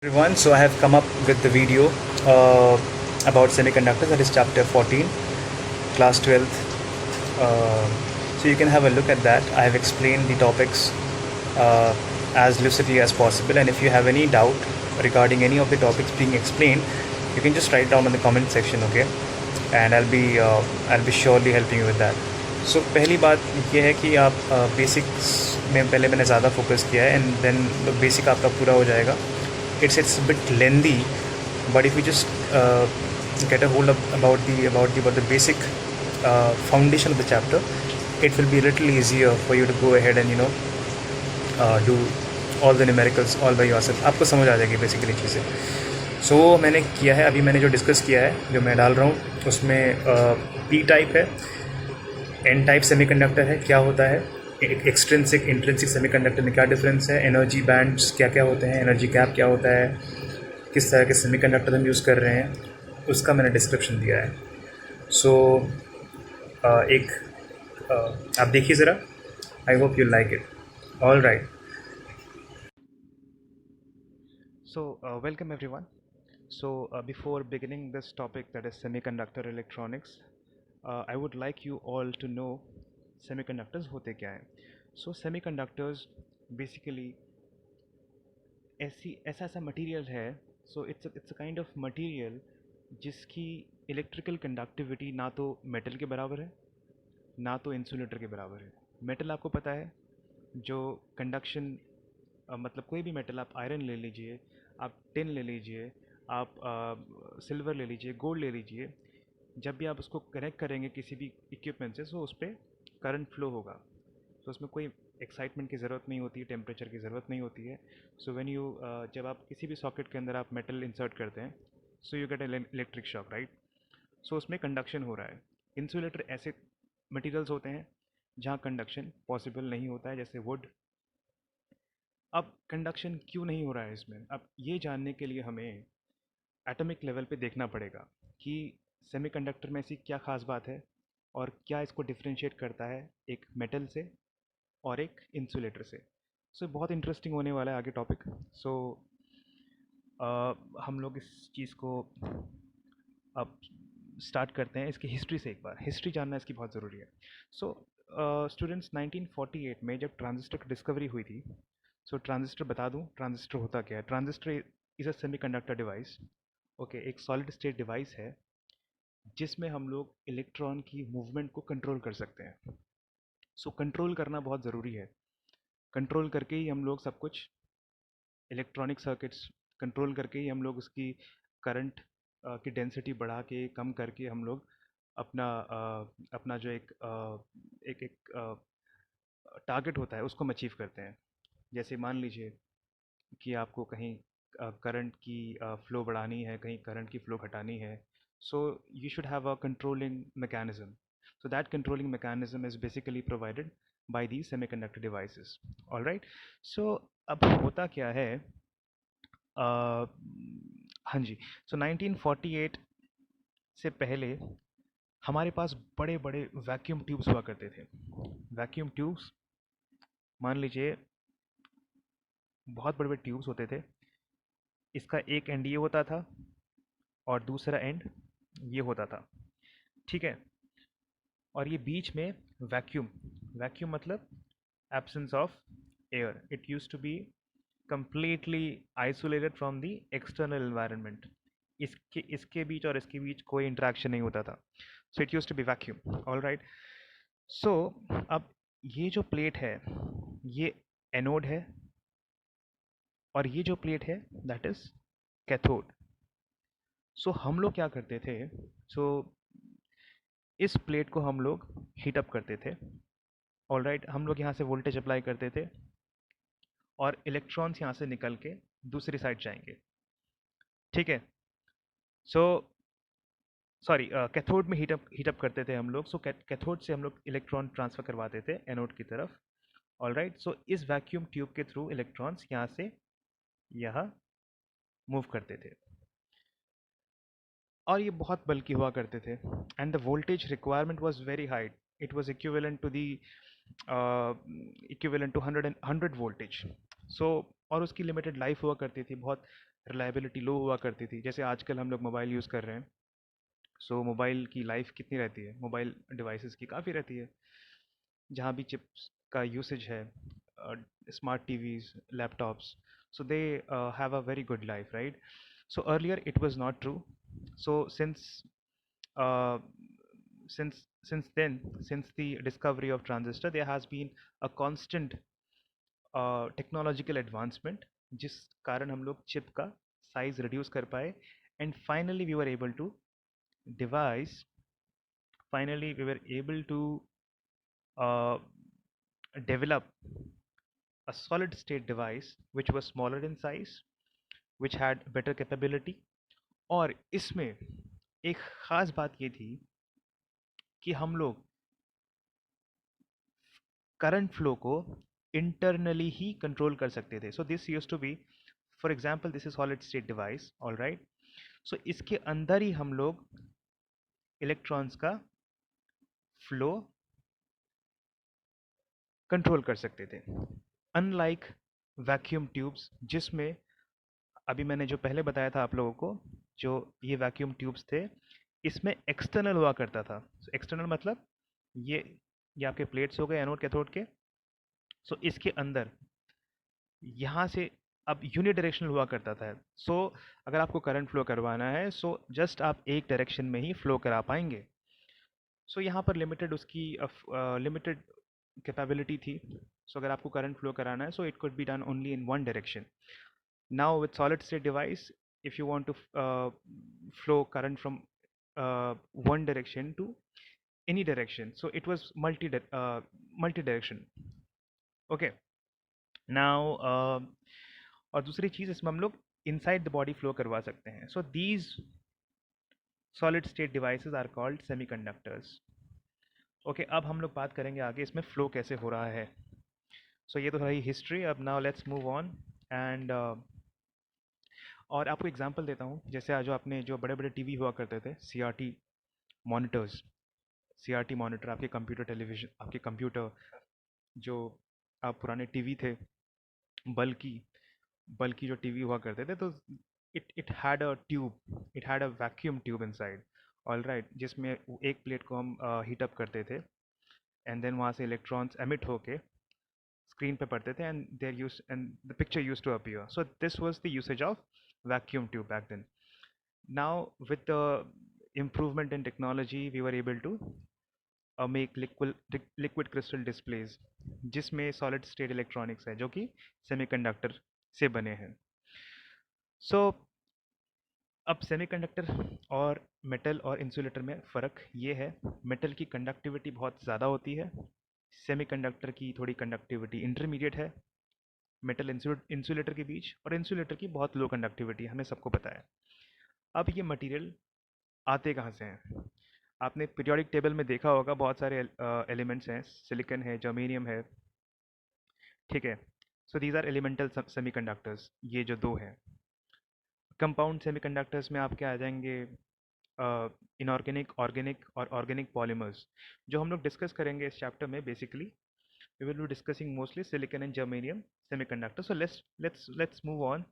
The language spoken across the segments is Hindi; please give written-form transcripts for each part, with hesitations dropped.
Everyone, so I have come up with the video about semiconductors, that is chapter 14, class 12th. So you can have a look at that. I have explained the topics as lucidly as possible, and if you have any doubt regarding any of the topics being explained, you can just write down in the comment section, okay? And I'll be surely helping you with that. So पहली बात ये है कि आप बेसिक्स में पहले मैंने ज़्यादा फोकस किया है, एंड देन बेसिक आपका पूरा हो जाएगा. It's a bit lengthy, but if you just get a hold of about the basic foundation of the chapter, it will be a little easier for you to go ahead and do all the numericals all by yourself. आपको समझ आ जाएगी बेसिकली चीज़ें. सो मैंने किया है, अभी मैंने जो डिस्कस किया है, जो मैं डाल रहा हूँ उसमें पी टाइप है, एन टाइप सेमीकंडक्टर है, क्या होता है, एक्सट्रिंसिक इंट्रिंसिक सेमीकंडक्टर में क्या डिफरेंस है, एनर्जी बैंड्स क्या क्या होते हैं, एनर्जी गैप क्या होता है, किस तरह के सेमीकंडक्टर हम यूज़ कर रहे हैं, उसका मैंने डिस्क्रिप्शन दिया है. सो एक आप देखिए ज़रा. I hope you like it. All right. So, welcome everyone. So, before beginning this topic, that is semiconductor electronics, I would like you all to know semiconductors होते क्या हैं. So, semiconductors basically ऐसा ऐसा मटेरियल है. So it's a kind of material जिसकी इलेक्ट्रिकल कंडक्टिविटी ना तो मेटल के बराबर है, ना तो इंसुलेटर के बराबर है. मेटल आपको पता है, जो कंडक्शन, मतलब कोई भी मेटल, आप आयरन ले लीजिए, आप टिन ले लीजिए, आप सिल्वर ले लीजिए, गोल्ड ले लीजिए, जब भी आप उसको कनेक्ट करेंगे किसी भी इक्विपमेंट से, तो उस पर करंट फ्लो होगा. तो उसमें कोई एक्साइटमेंट की ज़रूरत नहीं होती है, टेम्परेचर की ज़रूरत नहीं होती है. सो व्हेन यू जब आप किसी भी सॉकेट के अंदर आप मेटल इंसर्ट करते हैं, so you get electric shock, right. So उसमें कंडक्शन हो रहा है. इंसुलेटर ऐसे मटेरियल्स होते हैं जहाँ कंडक्शन पॉसिबल नहीं होता है, जैसे वुड. अब कंडक्शन क्यों नहीं हो रहा है इसमें, अब ये जानने के लिए हमें एटॉमिक लेवल पे देखना पड़ेगा कि सेमीकंडक्टर में ऐसी क्या खास बात है और क्या इसको डिफरेंशिएट करता है एक मेटल से और एक इंसुलेटर से. सो बहुत इंटरेस्टिंग होने वाला है आगे टॉपिक. सो हम लोग इस चीज़ को अब स्टार्ट करते हैं इसकी हिस्ट्री से. एक बार हिस्ट्री जानना इसकी बहुत ज़रूरी है. सो स्टूडेंट्स, 1948 में जब ट्रांजिस्टर की डिस्कवरी हुई थी. सो ट्रांजिस्टर बता दूं, ट्रांजिस्टर होता क्या है. Transistor is a semiconductor device. Okay, एक सॉलिड स्टेट डिवाइस है जिसमें हम लोग इलेक्ट्रॉन की मूवमेंट को कंट्रोल कर सकते हैं. सो कंट्रोल करना बहुत ज़रूरी है. कंट्रोल करके ही हम लोग सब कुछ, इलेक्ट्रॉनिक सर्किट्स कंट्रोल करके ही हम लोग उसकी करंट की डेंसिटी बढ़ा के कम करके हम लोग अपना जो एक एक टारगेट होता है उसको हम अचीव करते हैं. जैसे मान लीजिए कि आपको कहीं करंट की फ्लो बढ़ानी है, कहीं करंट की फ्लो घटानी है. So you should have a controlling mechanism. So that controlling mechanism is basically provided by the semiconductor devices. All right. So अब होता क्या है, हाँ जी. सो 1948 से पहले हमारे पास बड़े बड़े वैक्यूम ट्यूब्स हुआ करते थे. वैक्यूम ट्यूब्स, मान लीजिए बहुत बड़े बड़े ट्यूब्स होते थे. इसका एक एंड ये होता था और दूसरा एंड ये होता था, ठीक है. और ये बीच में वैक्यूम, वैक्यूम मतलब absence of air. It use to be completely isolated from the external environment. इसके इसके बीच और इसके बीच कोई इंटरेक्शन नहीं होता था. So it use to be vacuum. All right. So अब ये जो प्लेट है, ये एनोड है, और ये जो प्लेट है दैट इज कैथोड. सो हम लोग क्या करते थे, सो इस प्लेट को हम लोग हीट अप करते थे. All right. हम लोग यहाँ से वोल्टेज अप्लाई करते थे और इलेक्ट्रॉन्स यहाँ से निकल के दूसरी साइड जाएंगे, ठीक है. सो सॉरी, कैथोड में हीटअप करते थे हम लोग. सो कैथोड से हम लोग इलेक्ट्रॉन ट्रांसफ़र करवाते थे एनोड की तरफ. All right. सो इस वैक्यूम ट्यूब के थ्रू इलेक्ट्रॉन्स यहाँ से यहाँ मूव करते थे, और ये बहुत बल्कि हुआ करते थे. And the voltage requirement was very high. It was equivalent to 100 voltage. So और उसकी लिमिटेड लाइफ हुआ करती थी. बहुत रिलायबिलिटी लो हुआ करती थी। जैसे आजकल हम लोग मोबाइल यूज़ कर रहे हैं, सो मोबाइल की लाइफ कितनी रहती है, मोबाइल डिवाइसेस की काफ़ी रहती है। जहाँ भी चिप्स का यूसेज है, smart TVs, laptops, so they have a very good life, right? So earlier it was not true. So uh, since then, since the discovery of transistor, there has been a constant technological advancement, जिस कारण हम लोग चिप का साइज रिड्यूस कर पाए, and finally we were able to devise finally we were able to uh, develop a solid state device which was smaller in size, which had better capability. और इसमें एक ख़ास बात ये थी कि हम लोग करंट फ्लो को इंटरनली ही कंट्रोल कर सकते थे। So this used to be, for example this is solid state device, all right. So इसके अंदर ही हम लोग इलेक्ट्रॉन्स का फ्लो कंट्रोल कर सकते थे, अनलाइक वैक्यूम ट्यूब्स, जिसमें अभी मैंने जो पहले बताया था आप लोगों को, जो ये वैक्यूम ट्यूब्स थे, इसमें एक्सटर्नल हुआ करता था। एक्सटर्नल मतलब ये ये आपके प्लेट्स हो गए एनोड कैथोड के। सो इसके अंदर यहाँ से अब यूनिडायरेक्शनल हुआ करता था। सो अगर आपको करंट फ्लो करवाना है, सो जस्ट आप एक डायरेक्शन में ही फ्लो करा पाएंगे। सो यहाँ पर लिमिटेड उसकी लिमिटेड कैपेबिलिटी थी। सो अगर आपको करंट फ्लो कराना है, so it could be done only in one direction. Now with solid state device, if you want to flow current from one direction to any direction, so it was multi direction. Okay. Now और दूसरी चीज़, इसमें हम लोग inside the body flow करवा सकते हैं. So these solid state devices are called semiconductors. Okay, अब हम लोग बात करेंगे आगे इसमें फ्लो कैसे हो रहा है. So ये तो रही हिस्ट्री. अब now let's move on and और आपको एग्जांपल देता हूँ। जैसे आज जो आपने जो बड़े बड़े टीवी हुआ करते थे, सीआरटी मॉनिटर्स, सीआरटी मॉनिटर, आपके कंप्यूटर टेलीविज़न, आपके कंप्यूटर, जो आप पुराने टीवी थे, बल्कि बल्कि जो टीवी हुआ करते थे, तो it had a tube, it had a vacuum tube inside, all right, जिसमें एक प्लेट को हम हीट अप करते थे, एंड देन वहाँ से इलेक्ट्रॉन्स एमिट होके स्क्रीन पे पड़ते थे, and there use and the picture use to appear. So this was the usage of vacuum tube back then. Now, with the improvement in technology, we were able to make liquid crystal displays, जिसमें solid state electronics है, जो कि semiconductor से बने हैं. So अब सेमीकंडक्टर और मेटल और इंसुलेटर में फ़र्क ये है, मेटल की कंडक्टिविटी बहुत ज़्यादा होती है, सेमीकंडक्टर की थोड़ी कंडक्टिविटी इंटरमीडिएट है मेटल इंसुलेटर के बीच, और इंसुलेटर की बहुत लो कंडक्टिविटी, हमें सबको पता है. अब ये मटेरियल आते कहाँ से हैं? आपने पीरियोडिक टेबल में देखा होगा, बहुत सारे एलिमेंट्स हैं, सिलिकॉन है, जर्मेनियम है, ठीक है. So these are elemental semiconductors, ये जो दो हैं. कंपाउंड सेमीकंडक्टर्स में आपके आ जाएंगे इनऑर्गेनिक, ऑर्गेनिक और ऑर्गेनिक पॉलीमर्स, जो हम लोग डिस्कस करेंगे इस चैप्टर में. Basically we will be discussing mostly silicon and germanium semiconductor. So let's move on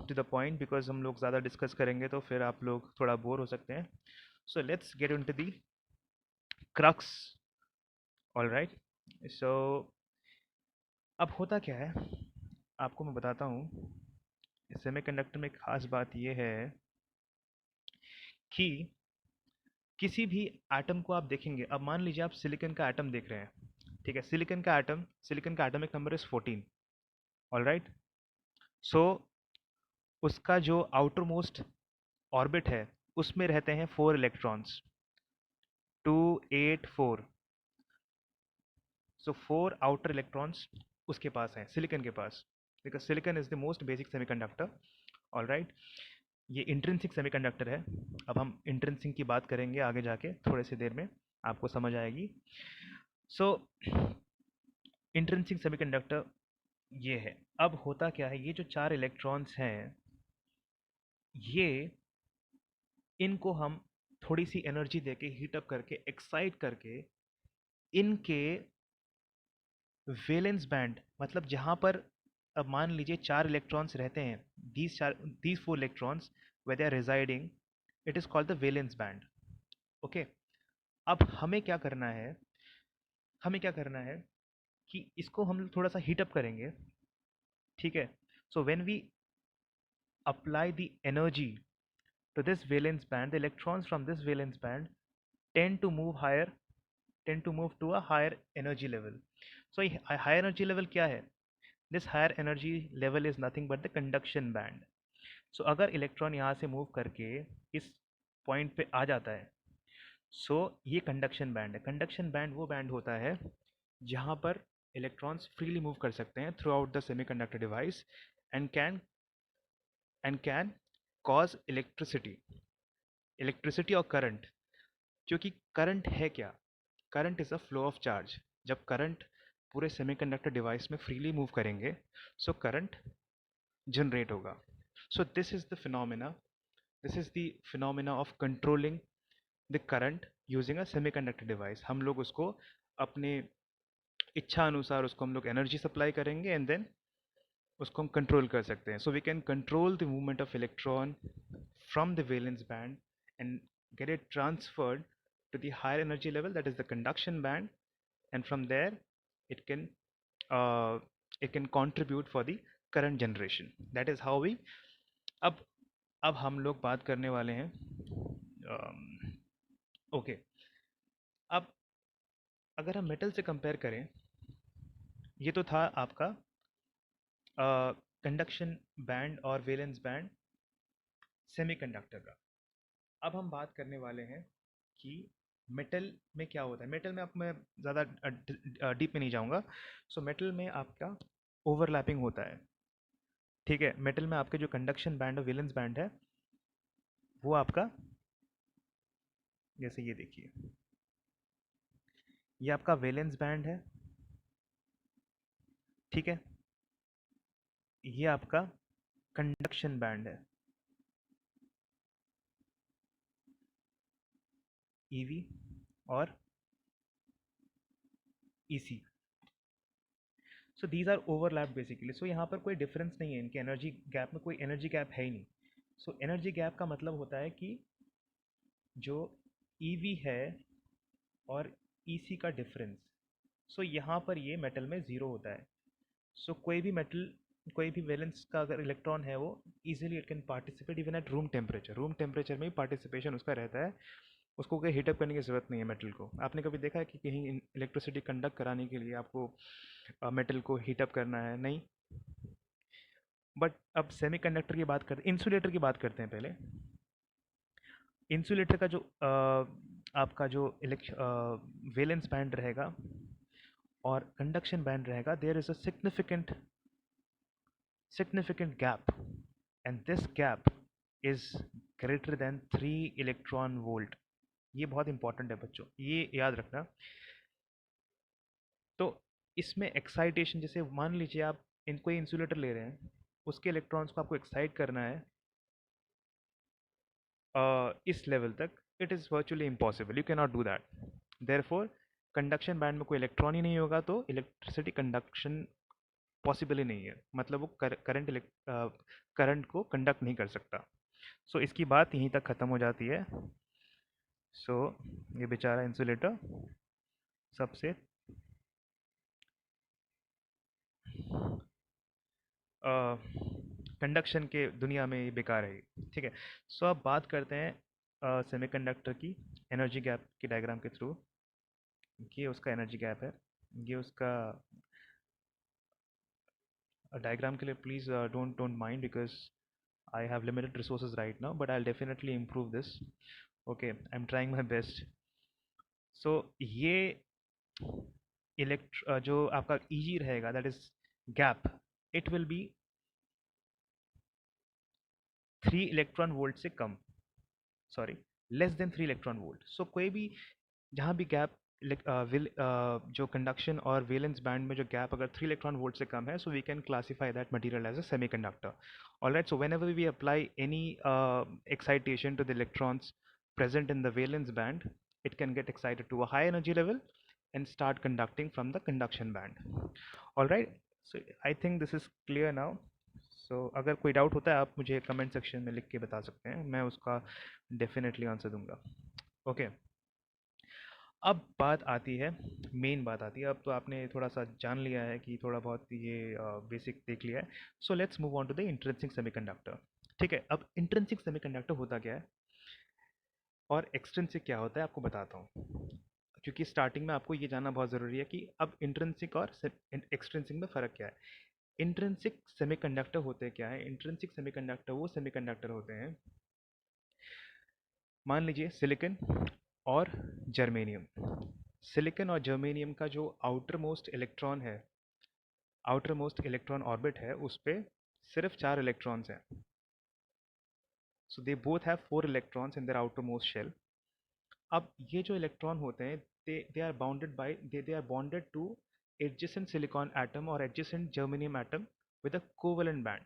to the point, because हम लोग ज़्यादा डिस्कस करेंगे तो फिर आप लोग थोड़ा बोर हो सकते हैं. So let's get into the crux, all right. So अब होता क्या है, आपको मैं बताता हूँ. सेमीकंडक्टर में खास बात यह है कि किसी भी एटम को आप देखेंगे, अब मान लीजिए आप सिलिकॉन का एटम देख रहे हैं, ठीक है. सिलिकॉन का atomic number is 14, all right. So उसका जो आउटर मोस्ट ऑर्बिट है, उसमें रहते हैं 4 इलेक्ट्रॉन्स, 2 8 4. सो 4 आउटर इलेक्ट्रॉन्स उसके पास हैं, सिलिकॉन के पास, because silicon is the most basic semiconductor, all right. ये इंट्रिंसिक सेमीकंडक्टर है. अब हम इंट्रिंसिक की बात करेंगे आगे जाके, थोड़े से देर में आपको समझ आएगी. सो इंट्रिंसिक सेमीकंडक्टर ये है. अब होता क्या है, ये जो 4 इलेक्ट्रॉन्स हैं, ये इनको हम थोड़ी सी एनर्जी देके हीट अप करके एक्साइट करके इनके वैलेंस बैंड, मतलब जहाँ पर अब मान लीजिए 4 इलेक्ट्रॉन्स रहते हैं, these 4 electrons where they are residing, it is called the valence band. Okay, अब हमें क्या करना है कि इसको हम थोड़ा सा हीट अप करेंगे, ठीक है। So when we apply the energy to this valence band, the electrons from this valence band tend to move higher, tend to move to a higher energy level. So a higher energy level क्या है? This higher energy level is nothing but the conduction band. So अगर इलेक्ट्रॉन यहाँ से मूव करके इस पॉइंट पे आ जाता है, सो ये कंडक्शन बैंड है। कंडक्शन बैंड वो बैंड होता है जहाँ पर इलेक्ट्रॉन्स फ्रीली मूव कर सकते हैं through out the semiconductor device and can cause electricity और करंट। क्योंकि करंट है क्या? Current is a flow of charge. जब करंट पूरे सेमीकंडक्टर डिवाइस में फ्रीली मूव करेंगे, सो करंट जनरेट होगा। सो this is the phenomena of controlling the current using a semiconductor device. हम लोग उसको अपने इच्छा अनुसार उसको हम लोग एनर्जी सप्लाई करेंगे एंड देन उसको हम कंट्रोल कर सकते हैं। So we can control the movement of electron from the valence band and get it transferred to the higher energy level, that is the conduction band, and from there it can uh, it can contribute for the current generation. That is how we अब अब हम लोग बात करने वाले हैं ओके। अब अगर हम मेटल से कंपेयर करें, ये तो था आपका कंडक्शन बैंड और वैलेंस बैंड सेमीकंडक्टर का। अब हम बात करने वाले हैं कि मेटल में क्या होता है। मेटल में अब मैं ज़्यादा डीप में नहीं जाऊंगा। सो मेटल में आपका ओवरलैपिंग होता है, ठीक है। मेटल में आपके जो कंडक्शन बैंड और वैलेंस बैंड है वो आपका, जैसे ये देखिए, ये आपका वैलेंस बैंड है, ठीक है। ये आपका कंडक्शन बैंड है, ईवी और EC. So these are overlap basically. So यहाँ पर कोई डिफरेंस नहीं है, इनके एनर्जी गैप में कोई एनर्जी गैप है ही नहीं। सो एनर्जी गैप का मतलब होता है कि जो ईवी है और ईसी का डिफरेंस, सो यहाँ पर ये मेटल में ज़ीरो होता है। सो कोई भी वैलेंस का अगर इलेक्ट्रॉन है वो easily it can participate even at room temperature में ही पार्टिसिपेशन उसका रहता है। उसको कोई हीटअप करने की ज़रूरत नहीं है मेटल को। आपने कभी देखा है कि कहीं इलेक्ट्रिसिटी कंडक्ट कराने के लिए आपको मेटल को हीटअप करना है? नहीं। बट अब सेमीकंडक्टर की बात करते, इंसुलेटर की बात करते हैं पहले। इंसुलेटर का जो आपका जो वैलेंस बैंड रहेगा और कंडक्शन बैंड रहेगा, there is a significant gap, and this gap is greater than 3 electron volt. ये बहुत इंपॉर्टेंट है बच्चों, ये याद रखना। तो इसमें एक्साइटेशन, जैसे मान लीजिए आप कोई इंसुलेटर ले रहे हैं, उसके इलेक्ट्रॉन्स को आपको एक्साइट करना है इस लेवल तक, it is virtually impossible, you can not do that. Therefore conduction band में कोई इलेक्ट्रॉन ही नहीं होगा तो इलेक्ट्रिसिटी कंडक्शन पॉसिबल ही नहीं है, मतलब वो करंट को कंडक्ट नहीं कर सकता। सो इसकी बात यहीं तक ख़त्म हो जाती है। सो ये बेचारा इंसुलेटर सबसे कंडक्शन के दुनिया में ये बेकार है, ठीक है। सो अब बात करते हैं सेमीकंडक्टर की एनर्जी गैप की डायग्राम के थ्रू। ये उसका एनर्जी गैप है, ये उसका डायग्राम के लिए please don't mind because I have limited resources right now, but I'll definitely improve this. Okay, I'm trying my best. So ये जो आपका EG रहेगा, that is gap, it will be 3 electron volt से कम, sorry, less than 3 electron volt. So कोई भी जहाँ भी गैप जो कंडक्शन और वैलेंस बैंड में जो गैप अगर 3 इलेक्ट्रॉन वोल्ट से कम है, so we can classify that material as a semiconductor. Alright, so whenever we apply any excitation to the electrons present in the valence band, it can get excited to a high energy level and start conducting from the conduction band. All right, so I think this is clear now. So अगर कोई डाउट होता है आप मुझे कमेंट सेक्शन में लिख के बता सकते हैं, मैं उसका डेफिनेटली आंसर दूंगा। ओके, अब बात आती है, मेन बात आती है। अब तो आपने थोड़ा सा जान लिया है कि थोड़ा बहुत ये बेसिक देख लिया है। So let's move on to the intrinsic semiconductor. ठीक है, अब इंट्रिंसिक सेमीकंडक्टर होता क्या है और एक्सट्रिंसिक क्या होता है आपको बताता हूँ, क्योंकि स्टार्टिंग में आपको ये जानना बहुत ज़रूरी है कि अब इंट्रिंसिक और एक्सट्रिंसिक में फ़र्क क्या है। इंट्रिंसिक सेमीकंडक्टर होते क्या है? इंट्रिंसिक सेमीकंडक्टर वो सेमीकंडक्टर होते हैं, मान लीजिए सिलिकन और जर्मेनियम। सिलिकन और जर्मेनियम का जो आउटर मोस्ट इलेक्ट्रॉन है, आउटर मोस्ट इलेक्ट्रॉन ऑर्बिट है, उस पे सिर्फ 4 इलेक्ट्रॉन्स हैं। So they both have 4 electrons in their outermost shell. अब ये जो इलेक्ट्रॉन होते हैं, they are bounded by they are bonded to adjacent silicon atom और adjacent germanium atom with a covalent band.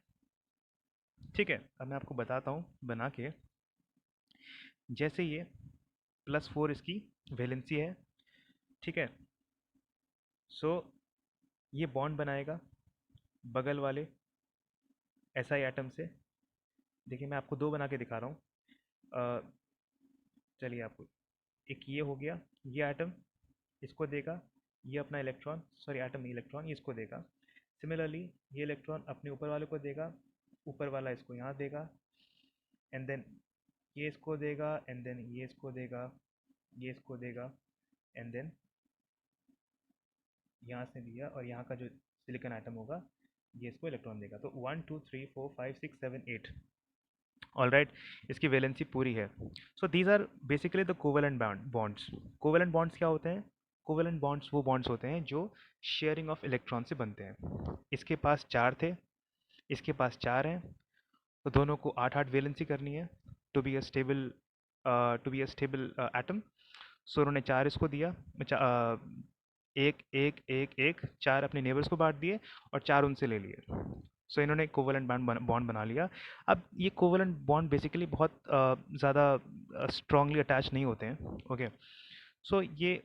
ठीक है, अब मैं आपको बताता हूँ बना के। जैसे ये +4 इसकी वैलेंसी है, ठीक है। सो ये बॉन्ड बनाएगा बगल वाले SI एटम से। देखिए मैं आपको दो बना के दिखा रहा हूँ। चलिए आपको, एक ये हो गया, ये एटम इसको देगा, ये अपना इलेक्ट्रॉन, सॉरी एटम नहीं इलेक्ट्रॉन, ये इसको देगा। सिमिलरली ये इलेक्ट्रॉन अपने ऊपर वाले को देगा, ऊपर वाला इसको यहाँ देगा, एंड देन ये इसको देगा, एंड देन ये इसको देगा, ये इसको देगा, एंड देन यहाँ से दिया, और यहाँ का जो सिलिकॉन एटम होगा ये इसको इलेक्ट्रॉन देगा। तो 1 2 3 4 5 6 7 8। ऑल राइट, इसकी वैलेंसी पूरी है। So these are basically the covalent bonds. Covalent bonds क्या होते हैं? कोवेलेंट बॉन्ड्स वो बॉन्ड्स होते हैं जो शेयरिंग ऑफ इलेक्ट्रॉन से बनते हैं। इसके पास 4 थे, इसके पास 4 हैं, तो दोनों को 8 8 वैलेंसी करनी है to be a stable, atom. So उन्होंने 4 इसको दिया, एक एक एक एक 4 अपने नेबर्स को बांट दिए और 4 उनसे ले लिए। सो इन्होंने कोवेलेंट बॉन्ड बना लिया। अब ये कोवेलेंट बॉन्ड बेसिकली बहुत ज़्यादा स्ट्रांगली अटैच नहीं होते हैं। ओके, सो ये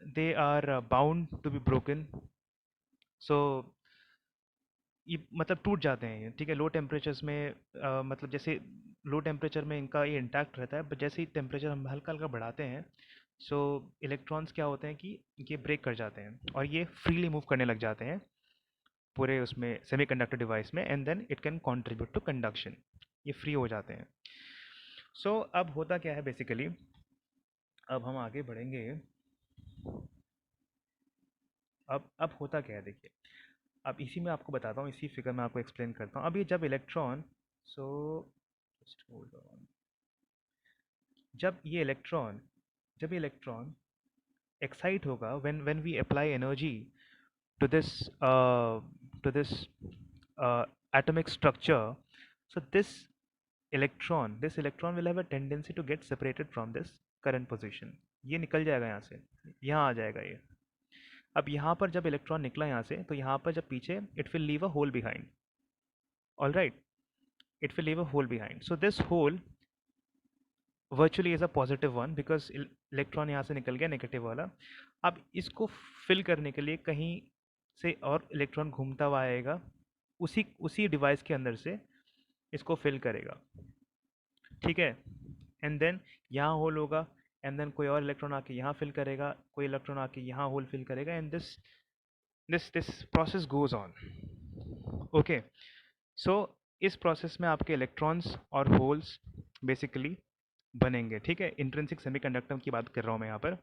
they are bound to be broken. So ये मतलब टूट जाते हैं ये, ठीक है, लो टेम्परेचर्स में। मतलब जैसे लो टेम्परेचर में इनका ये इंटैक्ट रहता है, बट जैसे ही टेम्परेचर हम हल्का हल्का बढ़ाते हैं, सो इलेक्ट्रॉन्स क्या होते हैं कि ये ब्रेक कर जाते हैं और ये फ्रीली मूव करने लग जाते हैं पूरे उसमें सेमीकंडक्टर डिवाइस में, and then it can contribute to conduction. ये फ्री हो जाते हैं। सो अब होता क्या है बेसिकली, अब हम आगे बढ़ेंगे। अब होता क्या है देखिए, अब इसी में आपको बताता हूँ, इसी फिगर में आपको एक्सप्लेन करता हूँ। अब ये जब electron, so just hold on, जब ये इलेक्ट्रॉन जब ये इलेक्ट्रॉन एक्साइट होगा, when we apply energy to this to this atomic structure, so this electron will have a tendency to get separated from this current position। ये निकल जाएगा यहाँ से, यहाँ आ जाएगा ये। अब यहाँ पर जब इलेक्ट्रॉन निकला यहाँ से, तो यहाँ पर जब पीछे, it will leave a hole behind। all right, it will leave a hole behind, so this hole virtually is a positive one because electron यहाँ से निकल गया नेगेटिव वाला। अब इसको फिल करने के लिए कहीं से और इलेक्ट्रॉन घूमता हुआ आएगा, उसी उसी डिवाइस के अंदर से इसको फिल करेगा, ठीक है। एंड देन यहाँ होल होगा, एंड देन कोई और इलेक्ट्रॉन आके यहाँ फिल करेगा, कोई इलेक्ट्रॉन आके यहाँ होल फिल करेगा, and this this this process goes on. Okay, so इस प्रोसेस में आपके इलेक्ट्रॉन्स और होल्स बेसिकली बनेंगे, ठीक है। इंट्रिंसिक सेमीकंडक्टर की बात कर रहा हूँ मैं यहाँ पर।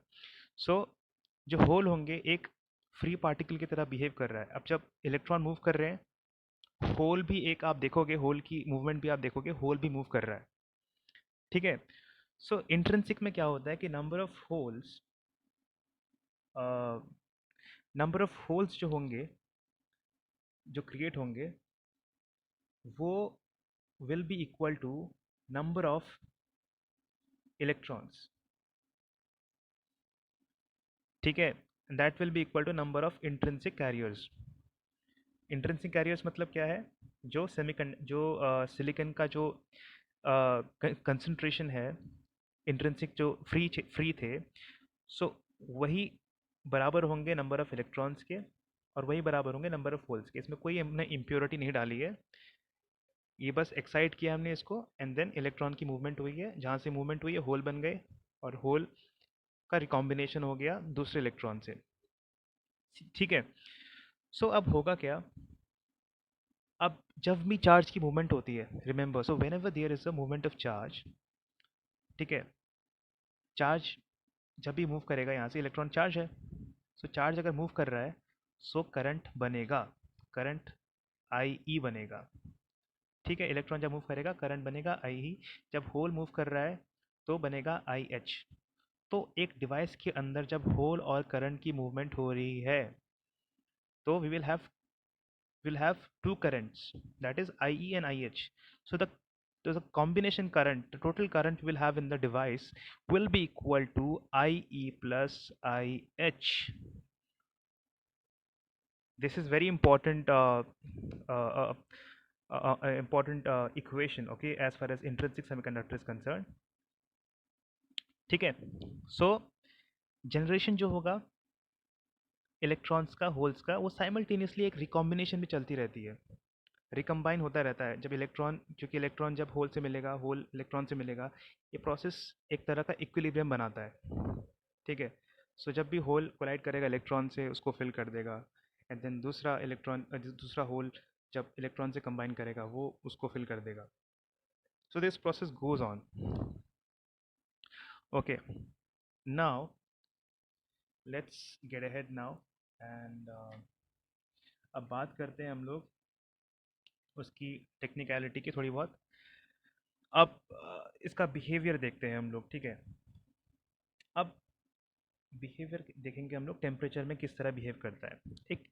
सो जो होल होंगे एक फ्री पार्टिकल की तरह बिहेव कर रहा है। अब जब इलेक्ट्रॉन मूव कर रहे हैं, होल भी एक आप देखोगे, होल की मूवमेंट भी आप देखोगे, होल भी मूव कर रहा है, ठीक है। सो इंट्रिंसिक में क्या होता है कि नंबर ऑफ होल्स जो होंगे, जो क्रिएट होंगे, वो will be equal to number of electrons, ठीक है। That will be equal to number of intrinsic carriers. Intrinsic carriers मतलब क्या है? जो सिलिकॉन का जो कंसंट्रेशन है, इंट्रिंसिक जो फ्री थे, सो वही बराबर होंगे नंबर ऑफ इलेक्ट्रॉन्स के, और वही बराबर होंगे नंबर ऑफ होल्स के। इसमें कोई हमने इम्प्योरिटी नहीं डाली है, ये बस एक्साइट किया हमने इसको, एंड देन इलेक्ट्रॉन की मूवमेंट हुई है, जहाँ से मूवमेंट हुई है होल बन गए, और होल का रिकॉम्बिनेशन हो गया दूसरे इलेक्ट्रॉन से। ठीक है। सो अब होगा क्या, अब जब भी चार्ज की मूवमेंट होती है, remember, so whenever there is a movement of charge, ठीक है, चार्ज जब भी मूव करेगा, यहाँ से इलेक्ट्रॉन चार्ज है, सो चार्ज अगर मूव कर रहा है, सो करंट बनेगा, करंट आई ई बनेगा। ठीक है, इलेक्ट्रॉन जब मूव करेगा करंट बनेगा आई ई, जब होल मूव कर रहा है तो बनेगा आई एच। तो एक डिवाइस के अंदर जब होल और करंट की मूवमेंट हो रही है, तो we will have two currents, that is IE and IH. So the combination current, the total current we'll have in the device will be equal to IE plus IH. This is very important uh, important equation, okay, as far as intrinsic semiconductor is concerned. ठीक है, so जनरेशन जो होगा इलेक्ट्रॉन्स का, होल्स का, वो साइमल्टेनियसली एक रिकॉम्बिनेशन भी चलती रहती है, रिकम्बाइन होता रहता है। जब इलेक्ट्रॉन, क्योंकि इलेक्ट्रॉन जब होल से मिलेगा, होल इलेक्ट्रॉन से मिलेगा, ये प्रोसेस एक तरह का इक्विलिब्रियम बनाता है। ठीक है, सो जब भी होल कोलाइड करेगा इलेक्ट्रॉन से, उसको फिल कर देगा, एंड देन दूसरा इलेक्ट्रॉन, दूसरा होल जब इलेक्ट्रॉन से कंबाइन करेगा, वो उसको फिल कर देगा। So this process goes on. Okay, now let's get ahead now, and अब बात करते हैं हम लोग उसकी टेक्निकलिटी की थोड़ी बहुत। अब इसका बिहेवियर देखते हैं हम लोग, ठीक है। अब बिहेवियर देखेंगे हम लोग, टेम्परेचर में किस तरह बिहेव करता है। एक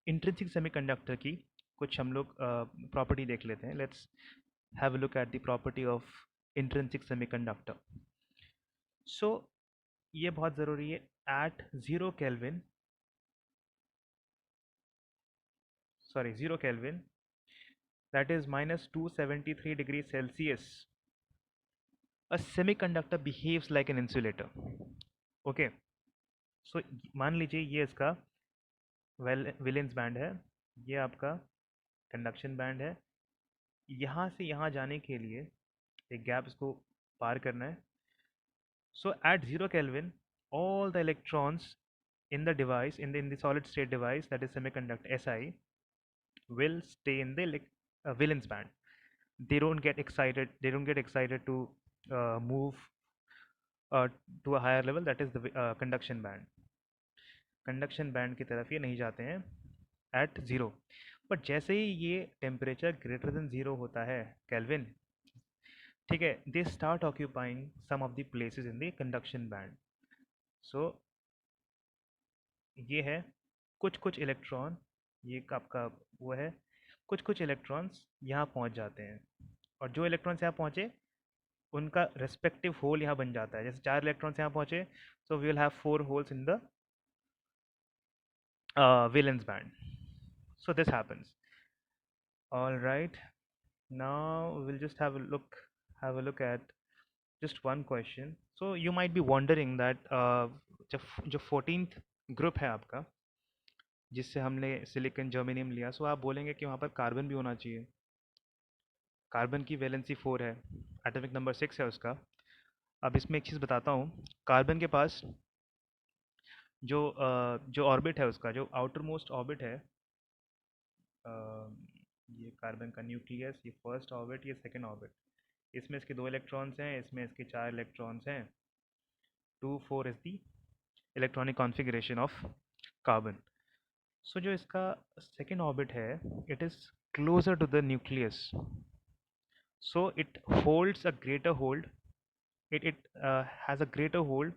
इंट्रिंसिक सेमीकंडक्टर की कुछ हम लोग प्रॉपर्टी देख लेते हैं। Let's have a look at the property of intrinsic semiconductor. So ये बहुत ज़रूरी है, at 0 kelvin, sorry 0 kelvin, that is minus 273 degrees Celsius, a semiconductor behaves like an insulator. Okay, so मान लीजिए ये इसका वेलेंस बैंड है, ये आपका कंडक्शन बैंड है। यहाँ से यहाँ जाने के लिए एक गैप इसको पार करना है। So at 0 kelvin, all the electrons in the device, in the solid state device, that is semiconductor Si, will stay in the valence band. They don't get excited to move to a higher level, that is the conduction band. Conduction band की तरफ ये नहीं जाते हैं एट ज़ीरो। बट जैसे ही ये टेम्परेचर ग्रेटर देन ज़ीरो होता है, केल्विन, ठीक है, they start occupying some of the places in the conduction band. So ये है कुछ कुछ इलेक्ट्रॉन, ये आपका वो है, कुछ कुछ इलेक्ट्रॉन्स यहाँ पहुँच जाते हैं, और जो इलेक्ट्रॉन्स यहाँ पहुँचे उनका रेस्पेक्टिव होल यहाँ बन जाता है। जैसे 4 इलेक्ट्रॉन्स यहाँ पहुँचे, so we will have 4 holes in the valence band. So this happens. All right. Now we'll just have a look at just one question. So you might be wondering that जो 14th ग्रुप है आपका, जिससे हमने सिलिकॉन जर्मेनियम लिया, सो आप बोलेंगे कि वहाँ पर कार्बन भी होना चाहिए। कार्बन की वैलेंसी 4 है, एटॉमिक नंबर 6 है उसका। अब इसमें एक चीज़ बताता हूँ, कार्बन के पास जो ऑर्बिट है उसका, जो आउटर मोस्ट ऑर्बिट है, अ, ये कार्बन का न्यूक्लियस, ये फर्स्ट ऑर्बिट, ये सेकंड ऑर्बिट, इसमें इसके 2 इलेक्ट्रॉन्स हैं, इसमें इसके 4 इलेक्ट्रॉन्स हैं। 2 4 is the electronic configuration of carbon. So जो इसका सेकंड ऑर्बिट है, it is closer to the nucleus, so it holds a greater hold, it has a greater hold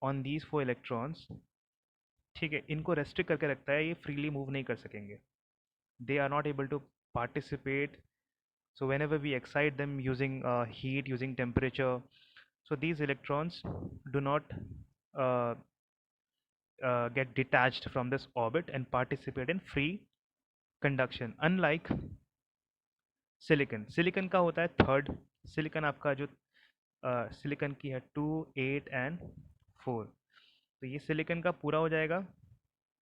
on these 4 electrons. ठीक है, इनको रेस्ट्रिक्ट करके रखता है, ये फ्रीली मूव नहीं कर सकेंगे, they are not able to participate. So whenever we excite them using heat, using temperature, so these electrons do not uh, get detached from this orbit and participate in free conduction. Unlike silicon, silicon का होता है थर्ड, silicon आपका जो सिलिकन की है 2 8 एंड 4, तो ये सिलिकन का पूरा हो जाएगा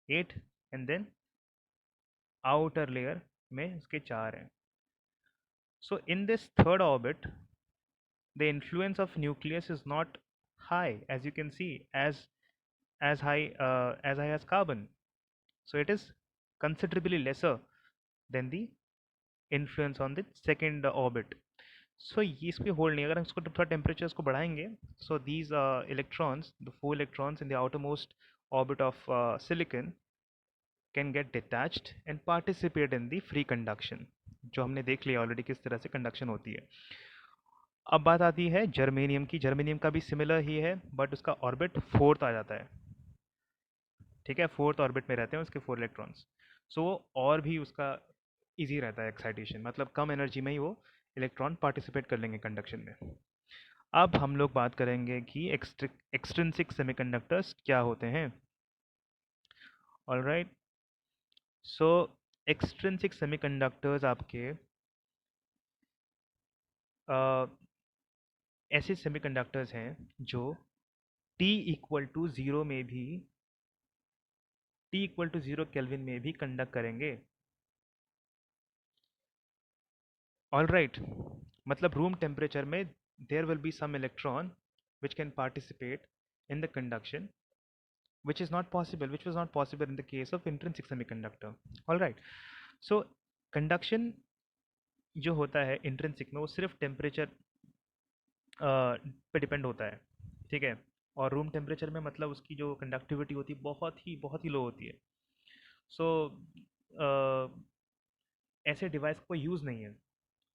8, एंड देन आउटर लेयर में इसके 4 हैं. So in this third orbit, the influence of nucleus is not high, as you can see, as high as carbon. So it is considerably lesser than the influence on the second orbit. So ये इस पे होल्ड नहीं, अगर हम इसको थोड़ा टेम्परेचर इसको बढ़ाएंगे, so these electrons, the 4 electrons in the outermost orbit of silicon can get detached and participate in the free conduction, जो हमने देख लिया ऑलरेडी किस तरह से कंडक्शन होती है. अब बात आती है जर्मेनियम की. जर्मेनियम का भी सिमिलर ही है, बट उसका ऑर्बिट फोर्थ आ जाता है. ठीक है, फोर्थ ऑर्बिट में रहते हैं उसके 4 इलेक्ट्रॉन्स. सो वो और भी उसका इजी रहता है एक्साइटेशन, मतलब कम एनर्जी में ही वो इलेक्ट्रॉन पार्टिसिपेट कर लेंगे कंडक्शन में. अब हम लोग बात करेंगे कि एक्सट्रिंसिक सेमीकंडक्टर्स क्या होते हैं. ऑलराइट, सो एक्सट्रिंसिक सेमीकंडक्टर्स आपके ऐसे सेमीकंडक्टर्स हैं जो T इक्वल टू ज़ीरो में भी T इक्वल टू 0 केल्विन में भी कंडक्ट करेंगे. ऑल राइट, मतलब रूम टेम्परेचर में there will be some electron which can participate in the conduction, which was not possible in the case of intrinsic semiconductor. All right, so conduction जो होता है इंट्रिंसिक में वो सिर्फ टेम्परेचर पे डिपेंड होता है. ठीक है, और रूम टेम्परेचर में मतलब उसकी जो कंडक्टिविटी होती है बहुत ही लो होती है. सो ऐसे डिवाइस को यूज़ नहीं है.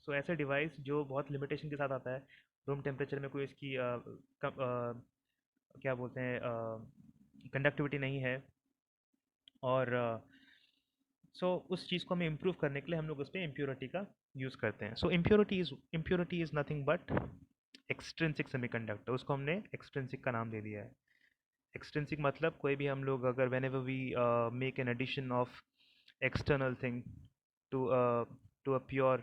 सो ऐसे डिवाइस जो बहुत लिमिटेशन के साथ आता है, रूम टेम्परेचर में कोई इसकी क्या बोलते हैं कंडक्टिविटी नहीं है, और उस चीज़ को हमें इम्प्रूव करने के लिए हम लोग उस पर इम्प्योरिटी का यूज़ करते हैं. So impurity is nothing but extrinsic semiconductor. उसको हमने एक्सट्रिंसिक का नाम दे दिया है. एक्सट्रिंसिक मतलब कोई भी हम लोग अगर whenever we make an addition of external thing to a pure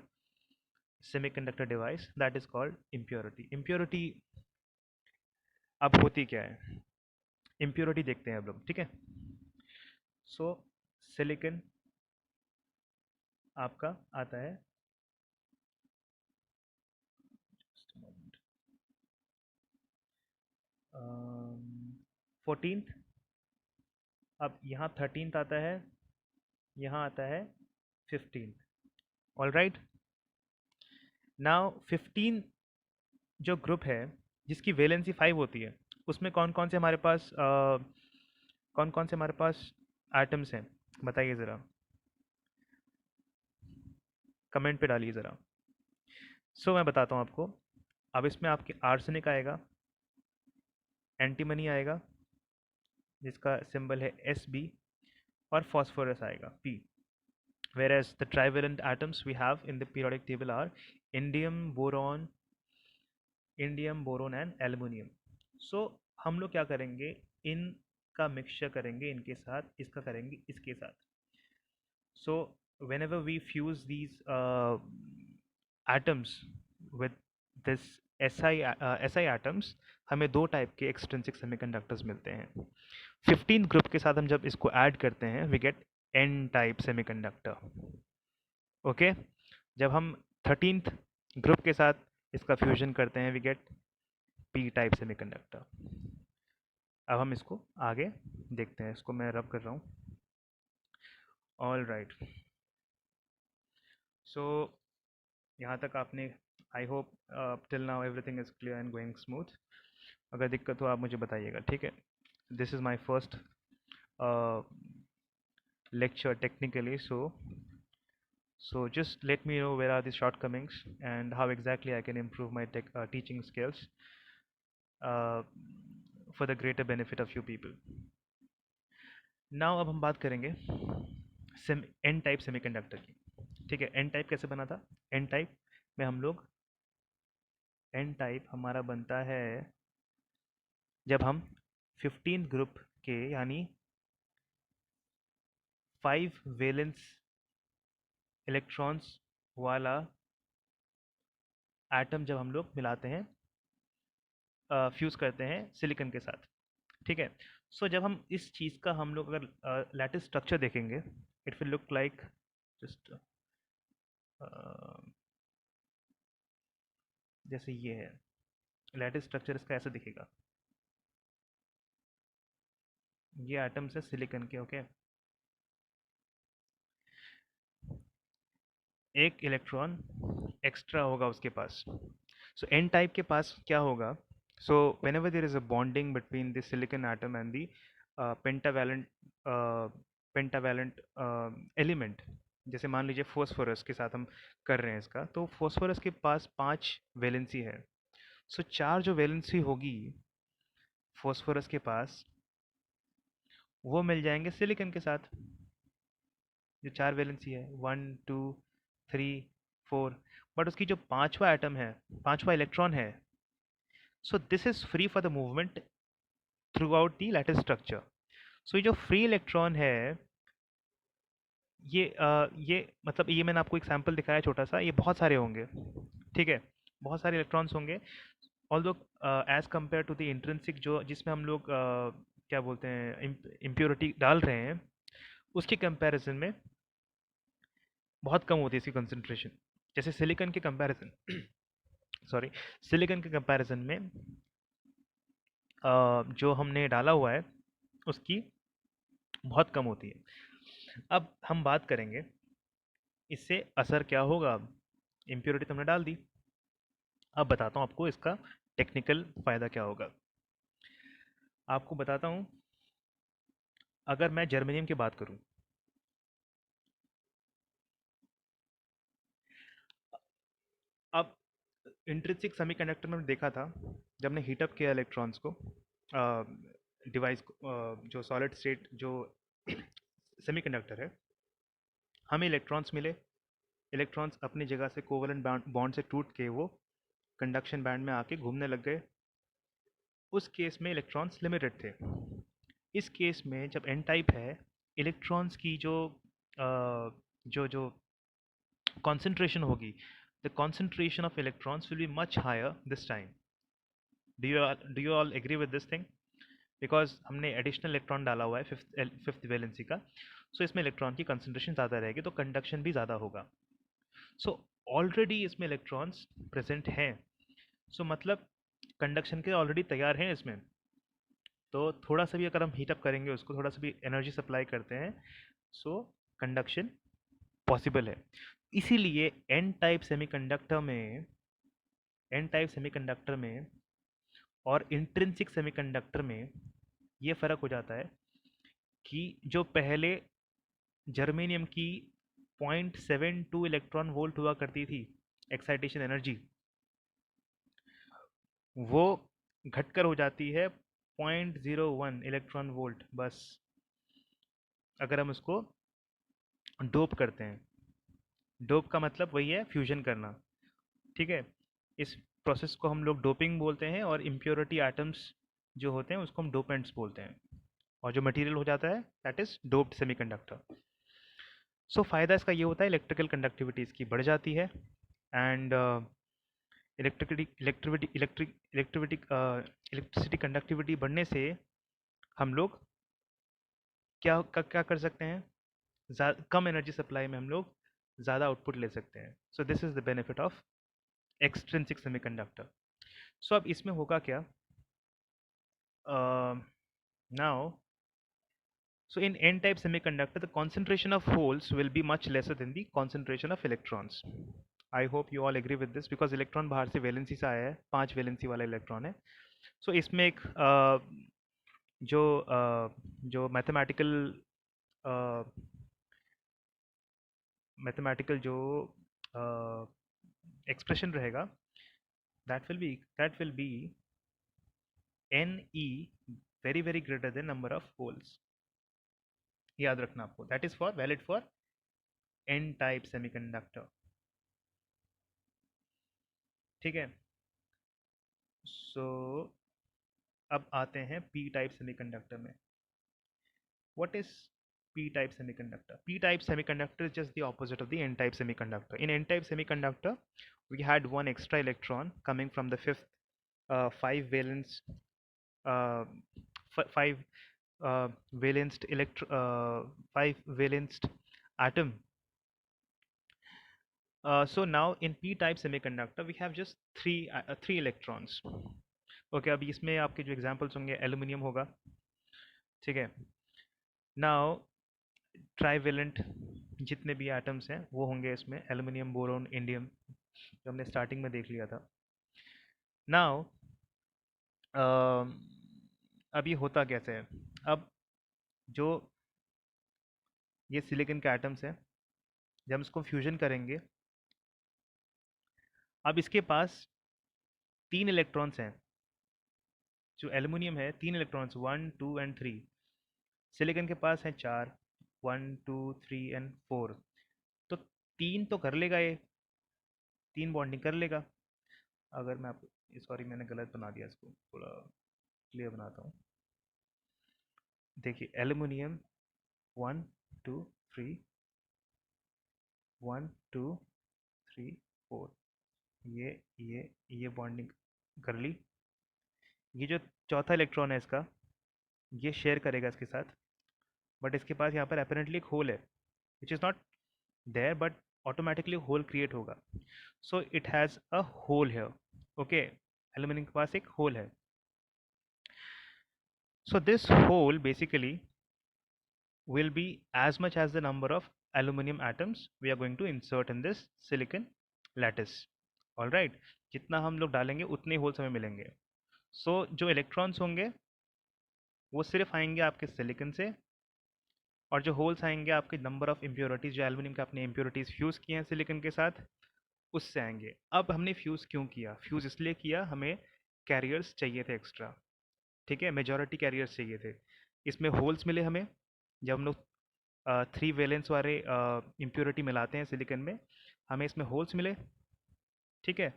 semiconductor device, that is called impurity. Impurity अब होती क्या है, impurity देखते हैं अब लोग. ठीक है, सो सिलिकन आपका आता है 14th. अब यहाँ 13th आता है, यहाँ आता है 15th. ऑल राइट, नाउ 15 जो ग्रुप है जिसकी वैलेंसी 5 होती है, उसमें कौन कौन से हमारे पास एटम्स हैं, बताइए ज़रा, कमेंट पे डालिए ज़रा. सो मैं बताता हूँ आपको. अब इसमें आपके आर्सेनिक आएगा, एंटीमनी आएगा जिसका सिंबल है Sb, और फॉस्फोरस आएगा P. whereas the trivalent atoms we have in the periodic table are indium, boron and aluminium. So हम लोग क्या करेंगे, इनका मिक्सचर करेंगे इनके साथ, इसका करेंगे इसके साथ. So whenever we fuse these atoms with this SI atoms, हमें दो टाइप के एक्सट्रिंसिक सेमीकंडक्टर्स मिलते हैं. 15 ग्रुप के साथ हम जब इसको ऐड करते हैं we get N type semiconductor. Okay, जब हम 13th ग्रुप के साथ इसका फ्यूजन करते हैं we get P type semiconductor. अब हम इसको आगे देखते हैं, इसको मैं रब कर रहा हूँ. ऑल राइट, सो यहाँ तक आपने, I hope till now everything is clear and going smooth. अगर दिक्कत हो आप मुझे बताइएगा. ठीक है, this is my first lecture technically, so just let me know where are the shortcomings and how exactly I can improve my teaching skills uh, for the greater benefit of you people. Now अब हम बात करेंगे N टाइप सेमीकंडक्टर की. ठीक है, N टाइप कैसे बना था. N टाइप में हम लोग, N टाइप हमारा बनता है जब हम 15 ग्रुप के यानी 5 वैलेंस इलेक्ट्रॉन्स वाला एटम जब हम लोग मिलाते हैं, फ्यूज़ करते हैं सिलिकन के साथ. ठीक है, सो जब हम इस चीज़ का हम लोग अगर लैटिस स्ट्रक्चर देखेंगे, it will look like just जैसे ये है लैटिस स्ट्रक्चर, इसका ऐसा दिखेगा। ये एटम्स है सिलिकॉन के, ओके। एक इलेक्ट्रॉन एक्स्ट्रा होगा उसके पास। सो एन टाइप के पास क्या होगा? सो whenever there is a bonding between the silicon atom and the pentavalent element, जैसे मान लीजिए फोस्फोरस के साथ हम कर रहे हैं इसका, तो फोस्फोरस के पास 5 वैलेंसी है। सो 4 जो वैलेंसी होगी फोस्फोरस के पास, वो मिल जाएंगे सिलिकॉन के साथ। जो 4 वैलेंसी है, 1 2 3 4, बट उसकी जो पांचवा एटम है, पांचवा इलेक्ट्रॉन है, so this is free for the movement throughout the lattice structure. So ये जो फ्री इलेक्ट्रॉन है, ये मतलब ये मैंने आपको एक सैंपल दिखाया छोटा सा, ये बहुत सारे होंगे, ठीक है। बहुत सारे इलेक्ट्रॉन्स होंगे। Although as compare to the intrinsic, जो जिसमें हम लोग क्या बोलते हैं इम्प्योरिटी डाल रहे हैं, उसके कंपैरिजन में बहुत कम होती है इसकी कंसंट्रेशन। जैसे सिलिकॉन के कंपैरिजन सॉरी, सिलिकॉन के कंपैरिजन में जो हमने डाला हुआ है उसकी बहुत कम होती है। अब हम बात करेंगे इससे असर क्या होगा। अब इम्प्योरिटी तो हमने डाल दी, अब बताता हूँ आपको इसका टेक्निकल फ़ायदा क्या होगा। आपको बताता हूँ, अगर मैं जर्मेनियम की बात करूँ, अब इंट्रिंसिक सेमीकंडक्टर में देखा था, जब हमने हीटअप किया इलेक्ट्रॉन्स को, डिवाइस को, जो सॉलिड स्टेट जो सेमीकंडक्टर है, हमें इलेक्ट्रॉन्स मिले। इलेक्ट्रॉन्स अपनी जगह से कोवलेंट बॉन्ड से टूट के वो कंडक्शन बैंड में आके घूमने लग गए। उस केस में इलेक्ट्रॉन्स लिमिटेड थे। इस केस में जब एन टाइप है, इलेक्ट्रॉन्स की जो जो जो concentration होगी, the concentration of electrons will be much higher this time. Do you all agree with this thing? Because हमने एडिशनल इलेक्ट्रॉन डाला हुआ है फिफ्थ वैलेंसी का, सो इसमें इलेक्ट्रॉन की कंसंट्रेशन ज़्यादा रहेगी, तो कंडक्शन भी ज़्यादा होगा। सो ऑलरेडी इसमें इलेक्ट्रॉन्स प्रेजेंट हैं, सो मतलब कंडक्शन के ऑलरेडी तैयार हैं इसमें। तो थोड़ा सा भी अगर हम हीटअप करेंगे उसको, थोड़ा सा भी एनर्जी सप्लाई करते हैं, सो कंडक्शन पॉसिबल है। इसीलिए एन टाइप सेमीकंडक्टर में और इंट्रिंसिक सेमीकंडक्टर में ये फ़र्क हो जाता है कि जो पहले जर्मेनियम की 0.72 इलेक्ट्रॉन वोल्ट हुआ करती थी एक्साइटेशन एनर्जी, वो घटकर हो जाती है 0.01 इलेक्ट्रॉन वोल्ट बस, अगर हम उसको डोप करते हैं। डोप का मतलब वही है फ्यूजन करना, ठीक है। इस प्रोसेस को हम लोग डोपिंग बोलते हैं, और इम्प्योरिटी एटम्स जो होते हैं उसको हम डोपेंट्स बोलते हैं, और जो मटेरियल हो जाता है दैट इज डोप्ड सेमीकंडक्टर। सो फ़ायदा इसका ये होता है, इलेक्ट्रिकल कंडक्टिविटी इसकी बढ़ जाती है, एंड इलेक्ट्रिसिटी कंडक्टिविटी बढ़ने से हम लोग क्या कर सकते हैं, कम एनर्जी सप्लाई में हम लोग ज़्यादा आउटपुट ले सकते हैं। So this is the benefit of extrinsic semiconductor. So अब इसमें होगा क्या, now, so in n-type semiconductor, the concentration of holes will be much lesser than the concentration of electrons. I hope you all agree with this, because electron बाहर से वैलेंसी से आया है, 5 वैलेंसी वाला इलेक्ट्रॉन है। सो इसमें एक जो जो मैथमेटिकल जो एक्सप्रेशन रहेगा, that will be n e very very greater than number of holes. याद रखना आपको, that is for valid for n type semiconductor, ठीक है। सो अब आते हैं पी टाइप सेमीकंडक्टर में। What is p type semiconductor? P type semiconductor is just the opposite of the n type semiconductor. In n type semiconductor, we had one extra electron coming from the fifth five valence uh, five valenced five valenced atom, So now in p-type semiconductor we have just three electrons. Okay, अब इसमें आपके जो एग्जांपल्स होंगे एल्यूमिनियम होगा, ठीक है। नाउ ट्राईवेलेंट जितने भी एटम्स हैं वो होंगे इसमें, एल्यूमिनियम, बोरोन, इंडियम, जो हमने स्टार्टिंग में देख लिया था। नाउ अब ये होता कैसे है? अब जो ये सिलिकॉन के एटम्स हैं, जब हम इसको फ्यूजन करेंगे, अब इसके पास 3 इलेक्ट्रॉन्स हैं। जो एल्यूमिनियम है 3 इलेक्ट्रॉन्स, 1 2 एंड 3। सिलिकॉन के पास है 4, 1 2 3 एंड 4। तो 3 तो कर लेगा ये, 3 बॉन्डिंग कर लेगा। अगर मैं आपको, सॉरी मैंने गलत बना दिया, इसको थोड़ा क्लियर बनाता हूँ। देखिए एल्यूमिनियम 1 2 3, 1 2 3 4, ये बॉन्डिंग कर ली। ये जो चौथा इलेक्ट्रॉन है इसका, ये शेयर करेगा इसके साथ, बट इसके पास यहाँ पर अपेरेंटली एक होल है which is not there, but automatically hole create होगा। So it has a hole है, ओके। एल्यूमिनियम के पास एक होल है। So this hole basically will be as much as the number of aluminum atoms we are going to insert in this silicon lattice. All right, जितना हम लोग डालेंगे उतने होल्स हमें मिलेंगे। सो जो इलेक्ट्रॉन्स होंगे वो सिर्फ आएंगे आपके सिलिकन से, और जो होल्स आएंगे आपके नंबर ऑफ इम्प्योरिटीज़, जो एल्यूमिनियम के अपने इम्प्योरिटीज़ फ्यूज़ किए हैं सिलिकन के साथ, उससे आएंगे। अब हमने फ्यूज़ क्यों किया? फ्यूज़ इसलिए किया, हमें कैरियर्स चाहिए थे एक्स्ट्रा, ठीक है, मेजॉरिटी कैरियर्स चाहिए थे। इसमें होल्स मिले हमें, जब हम लोग 3 वैलेंस वाले इम्प्योरिटी मिलाते हैं सिलिकन में, हमें इसमें होल्स मिले, ठीक है,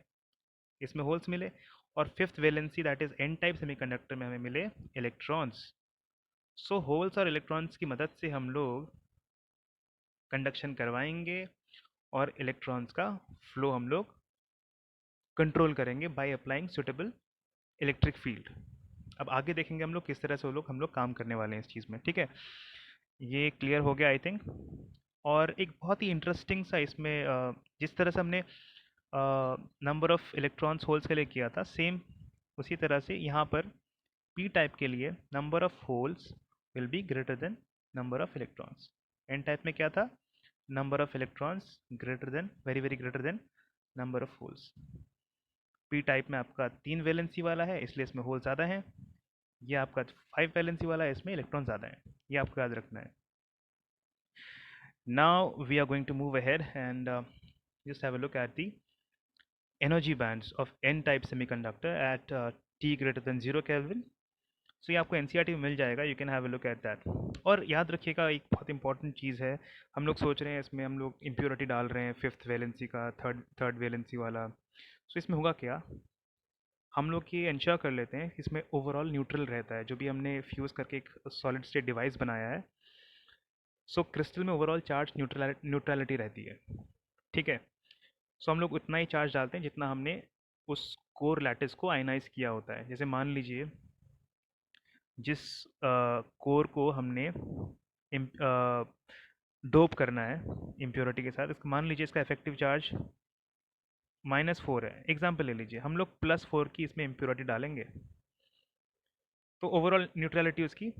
इसमें होल्स मिले। और fifth valency that is an type semiconductor में हमें मिले इलेक्ट्रॉन्स। सो होल्स और इलेक्ट्रॉन्स की मदद से हम लोग कंडक्शन करवाएंगे, और इलेक्ट्रॉन्स का फ्लो हम लोग कंट्रोल करेंगे by applying suitable electric field. अब आगे देखेंगे हम लोग किस तरह से हम लोग काम करने वाले हैं इस चीज़ में, ठीक है। ये क्लियर हो गया आई थिंक। और एक बहुत ही इंटरेस्टिंग सा इसमें जिस तरह से हमने नंबर ऑफ इलेक्ट्रॉन्स होल्स के लिए किया था, सेम उसी तरह से यहाँ पर पी टाइप के लिए number of holes will be greater than number of electrons. N type में क्या था? Number of electrons greater than, very very greater than number of holes. P type में आपका 3 वैलेंसी वाला है इसलिए इसमें होल ज़्यादा है। ये आपका 5 वैलेंसी वाला है, इसमें इलेक्ट्रॉन ज़्यादा है। ये आपको याद रखना है। Now we are going to move ahead and just have a look at the energy bands of n-type semiconductor at T greater than 0 Kelvin. So ये आपको NCERT में मिल जाएगा, you can have a look at that. और याद रखिएगा एक बहुत इंपॉर्टेंट चीज़ है, हम लोग सोच रहे हैं इसमें हम लोग इम्प्योरिटी डाल रहे हैं फिफ्थ वैलेंसी का, थर्ड वैलेंसी वाला। सो इसमें होगा क्या, हम लोग ये इंश्योर कर लेते हैं कि इसमें ओवरऑल न्यूट्रल रहता है, जो भी हमने फ्यूज़ करके एक सॉलिड स्टेट डिवाइस बनाया है। सो क्रिस्टल में ओवरऑल चार्ज न्यूट्रलिटी रहती है, ठीक है। सो हम लोग उतना ही चार्ज डालते हैं जितना हमने उस कोर लैटिस को आयनाइज किया होता है। जैसे मान लीजिए जिस कोर को हमने डोप करना है इम्प्योरिटी के साथ, इसको मान लीजिए इसका इफेक्टिव चार्ज -4 है, एग्जाम्पल ले लीजिए, हम लोग +4 की इसमें इम्प्योरिटी डालेंगे, तो ओवरऑल न्यूट्रलिटी उसकी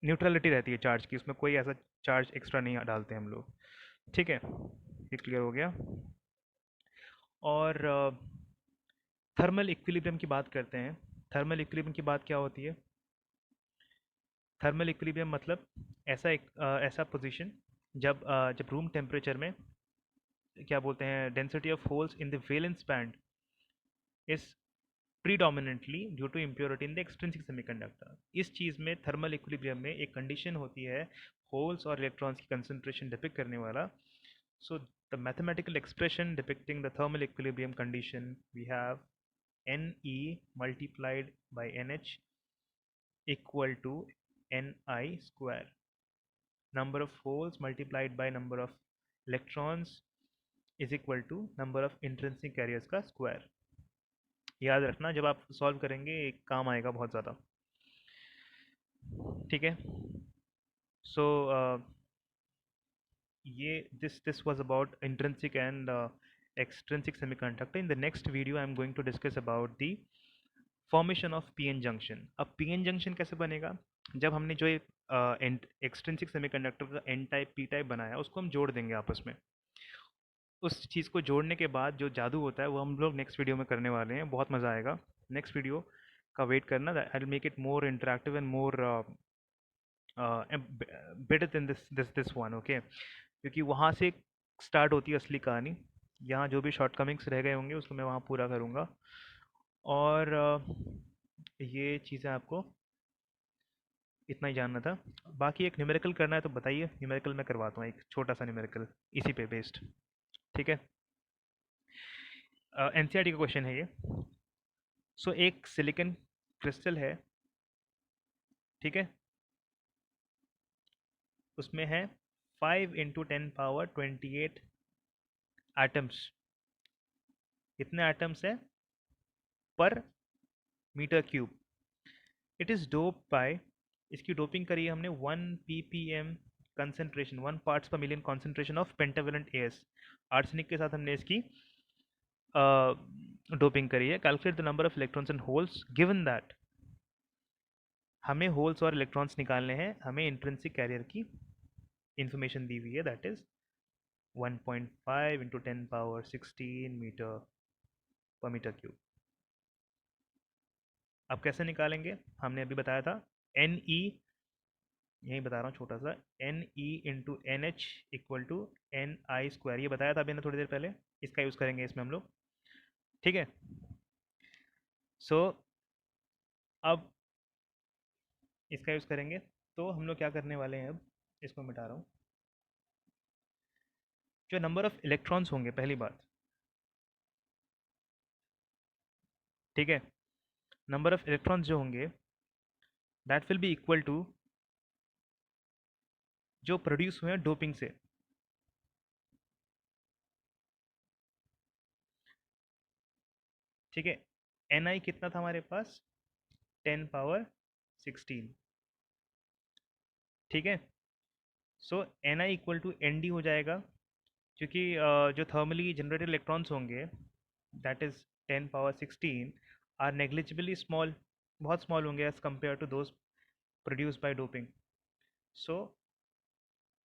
न्यूट्रलिटी रहती है चार्ज की, उसमें कोई ऐसा चार्ज एक्स्ट्रा नहीं डालते हम लोग, ठीक है। ये क्लियर हो गया। और थर्मल इक्विलिब्रियम की बात करते हैं। थर्मल इक्विलिब्रियम की बात क्या होती है? थर्मल इक्विलिब्रियम मतलब ऐसा पोजीशन जब रूम टेम्परेचर में क्या बोलते हैं, density of holes in the valence band is predominantly due to impurity in the extrinsic semiconductor. इस चीज़ में थर्मल इक्विलिब्रियम में एक कंडीशन होती है होल्स और इलेक्ट्रॉन्स की कंसंट्रेशन डिपिक्ट करने वाला। So the mathematical expression depicting the thermal equilibrium condition, we have Ne multiplied by Nh equal to Ni square. Number of holes multiplied by number of electrons is equal to number of intrinsic carriers का square. याद रखना जब आप सॉल्व करेंगे एक काम आएगा बहुत ज़्यादा, ठीक है। सो ये this was about intrinsic and extrinsic semiconductor. In the next video I'm going to discuss about the formation of pn junction. अब pn junction कैसे बनेगा? जब हमने जो एक्सट्रिंसिक सेमीकंडक्टर का एन टाइप पी टाइप बनाया उसको हम जोड़ देंगे आपस में। उस चीज़ को जोड़ने के बाद जो जादू होता है वो हम लोग नेक्स्ट वीडियो में करने वाले हैं, बहुत मज़ा आएगा। नेक्स्ट वीडियो का वेट करना, I will make it more interactive and more better than this one, okay? क्योंकि वहाँ से स्टार्ट होती है असली कहानी। यहाँ जो भी शॉर्टकमिंग्स रह गए होंगे उसको मैं वहाँ पूरा करूँगा। और ये चीज़ें आपको इतना ही जानना था। बाकी एक न्यूमेरिकल करना है तो बताइए, न्यूमेरिकल मैं करवाता हूँ, एक छोटा सा न्यूमेरिकल इसी पे बेस्ड। ठीक है, एनसीईआरटी का क्वेश्चन है ये। सो एक सिलिकॉन क्रिस्टल है, ठीक है? उसमें है 5 × 10⁻28 एटम्स। कितने एटम्स है per metre cube? It is dope by, इसकी डोपिंग करी है हमने 1 ppm concentration, 1 parts per million concentration of pentavalent As. Arsenic के साथ हमने इसकी डोपिंग करी है। Calculate the number of electrons and holes given that. हमें होल्स और इलेक्ट्रॉन्स निकालने हैं, हमें इंट्रिंसिक कैरियर की इंफॉर्मेशन दी हुई है, that is 1.5 × 10⁻16 metre per metre cube. अब कैसे निकालेंगे? हमने अभी बताया था एन ई, यही बता रहा हूँ छोटा सा, n e into n h equal to n i square, ये बताया था अभी ना थोड़ी देर पहले। इसका यूज़ करेंगे इसमें हम लोग, ठीक है? सो अब इसका यूज़ करेंगे तो हम लोग क्या करने वाले हैं, अब इसको मिटा रहा हूँ। जो नंबर ऑफ इलेक्ट्रॉन्स होंगे, पहली बात, ठीक है, नंबर ऑफ इलेक्ट्रॉन्स जो होंगे that will be equal to जो प्रोड्यूस हुए हैं डोपिंग से, ठीक है? एन आई कितना था हमारे पास? 10⁻16, ठीक है? So n i equal to n d हो जाएगा, क्योंकि जो थर्मली जनरेटेड इलेक्ट्रॉन्स होंगे that is 10⁻16 are negligibly small, बहुत स्मॉल होंगे as compare to those produce by doping. So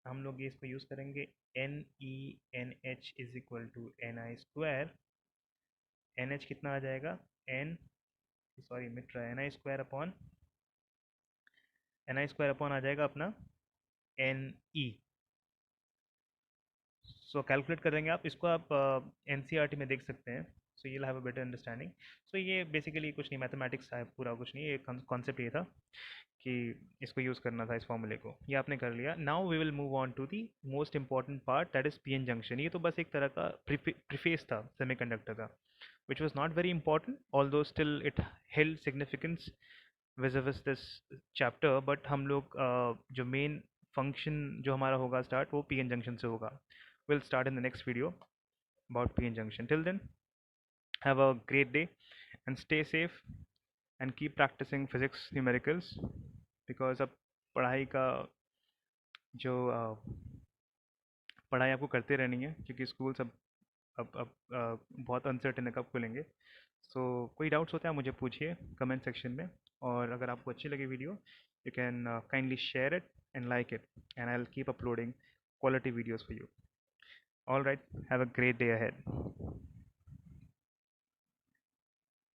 हम लोग ये इसको यूज़ करेंगे, n e n h is equal to n i square. N h कितना आ जाएगा? एन, सॉरी मिट रहा है, एन आई स्क्वायर अपॉन आ जाएगा अपना एन ई। सो कैलकुलेट करेंगे आप इसको, आप एन सी आर टी में देख सकते हैं। So you have a better understanding. So ये बेसिकली कुछ नहीं, मैथमेटिक्स है पूरा, कुछ नहीं, ये कॉन्सेप्ट ये था कि इसको यूज़ करना था, इस फॉर्मूले को। ये आपने कर लिया। Now we will move on to the most important part, that is PN junction. ये तो बस एक तरह का प्रीफेस था सेमीकंडक्टर का, which was not very important, although still it held significance vis-a-vis this chapter, but हम लोग जो मेन फंक्शन जो हमारा होगा स्टार्ट, वो पीएन जंक्शन से होगा। We'll start in the next video about PN junction. Till then, have a great day and stay safe and keep practicing physics numericals, because अब पढ़ाई का जो पढ़ाई आपको करते रहनी है, क्योंकि स्कूल सब अब बहुत अनसर्टेन है कब खुलेंगे। सो कोई डाउट्स होते हैं आप मुझे पूछिए कमेंट सेक्शन में, और अगर आपको अच्छी लगी video you can kindly share it and like it, and I will keep uploading quality videos for you. All right, have a great day ahead.